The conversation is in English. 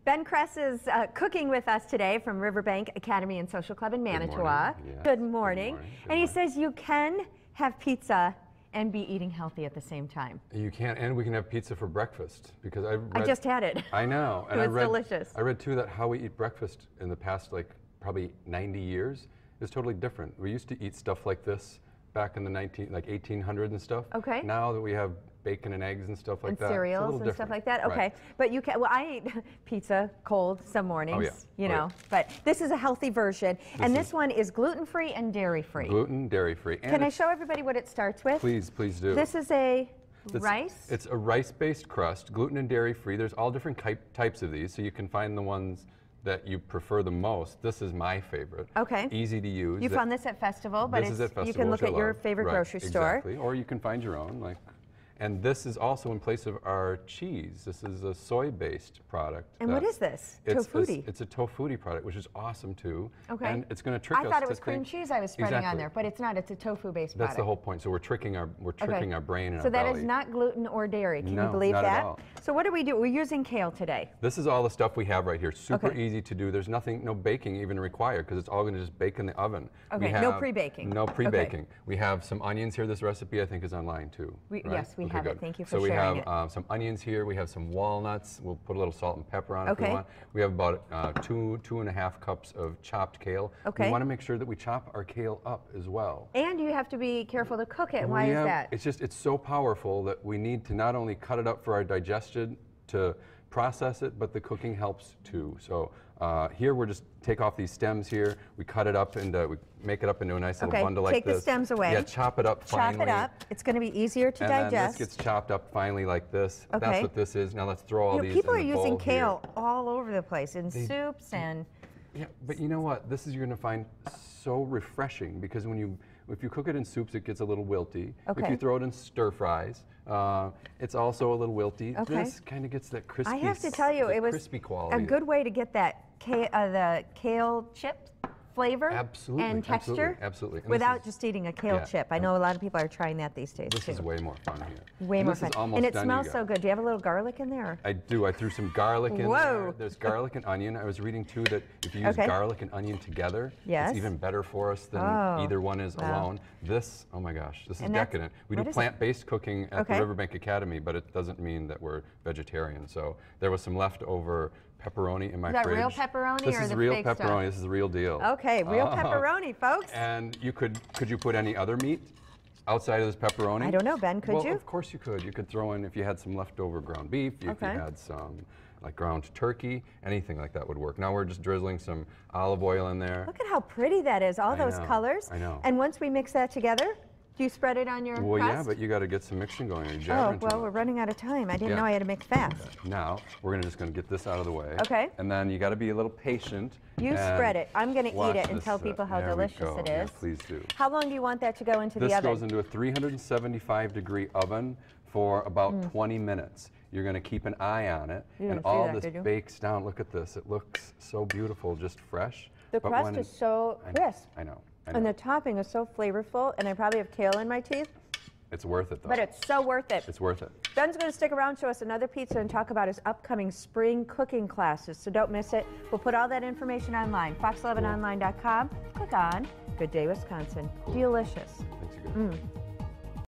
Ben Cress is cooking with us today from Riverbank Academy and Social Club in Manitowoc. Good morning. And he says you can have pizza and be eating healthy at the same time. You can, and we can have pizza for breakfast because I just had it. I know. And it was delicious. I read too that how we eat breakfast in the past probably 90 years is totally different. We used to eat stuff like this back in the 1800s and stuff. Okay. Now that we have bacon and eggs and stuff like that, cereals and stuff like that. Okay, right. But you can. Well, I eat pizza cold some mornings. You know, but this is a healthy version, and this one is gluten-free and dairy-free. Gluten, dairy-free. Can I show everybody what it starts with? Please, please do. This is a rice. It's a rice-based crust, gluten and dairy-free. There's all different types of these, so you can find the ones that you prefer the most. This is my favorite. Okay. Easy to use. You found this at Festival, but you can look at your favorite grocery store. Exactly. Or you can find your own. And this is also in place of our cheese. This is a soy-based product. And what is this? Tofutti. It's a tofutti product, which is awesome too. Okay. And it's going to trick us. I thought it was cream cheese I was spreading on there, but it's not. It's a tofu-based product. That's the whole point. So we're tricking our brain and our belly. So that is not gluten or dairy. Can you believe that? Not at all. So what do we do? We're using kale today. This is all the stuff we have right here. Super easy to do. There's no baking even required because it's all going to just bake in the oven. Okay. No pre-baking. No pre-baking. We have some onions here. This recipe I think is online too. Yes, we have it. Thank you for sharing. So we have some onions here. We have some walnuts. We'll put a little salt and pepper on it if we want. We have about 2.5 cups of chopped kale. We want to make sure that we chop our kale up as well. And you have to be careful to cook it. Why is that? It's so powerful that we need to not only cut it up for our digestion to process it, but the cooking helps too. So here we're just take off these stems here. We cut it up and we make it up into a nice little bundle like this. Take the stems away. Yeah, chop it up finely. Chop it up. It's going to be easier to digest. And then this gets chopped up finely like this. That's what this is. Now let's throw all these in the bowl. People are using kale all over the place in soups and. Yeah, but you know what? This is you're going to find so refreshing because if you cook it in soups, it gets a little wilty. If you throw it in stir fries, it's also a little wilty. This kind of gets that crispy. I have to tell you, it was a good way to get that the kale chip flavor and texture without just eating a kale chip. I know a lot of people are trying that these days. This is way more fun here. Way more fun. And it smells so good. Do you have a little garlic in there? I do. I threw some garlic in there. There's garlic and onion. I was reading too that if you use garlic and onion together, it's even better for us than either one is alone. This, oh my gosh, this is decadent. We do plant-based cooking at the Riverbank Academy, but it doesn't mean that we're vegetarian. So there was some leftover pepperoni in my fridge. Is that real pepperoni or the fake stuff? This is real pepperoni. This is the real deal. Okay, real pepperoni, folks. And could you put any other meat outside of this pepperoni? I don't know, Ben, could you? Well, of course you could. You could throw in, if you had some leftover ground beef, if you had some ground turkey, anything like that would work. Now we're just drizzling some olive oil in there. Look at how pretty that is, all those colors. I know. And once we mix that together, do you spread it on your crust? Yeah, but you got to get some mixing going. We're running out of time. I didn't know I had to mix fast. Now, we're just going to get this out of the way. Okay. And then you got to be a little patient. You spread it. I'm going to eat it and tell people how delicious it is. Yeah, please do. How long do you want that to go into the oven? This goes into a 375-degree oven for about 20 minutes. You're going to keep an eye on it, and all this bakes down. Look at this. It looks so beautiful, just fresh. The crust is so crisp. I know. And the topping is so flavorful, and I probably have kale in my teeth. It's worth it, though. But it's so worth it. It's worth it. Ben's going to stick around, show us another pizza, and talk about his upcoming spring cooking classes, so don't miss it. We'll put all that information online, fox11online.com. Click on Good Day Wisconsin. Delicious. Thanks, you guys.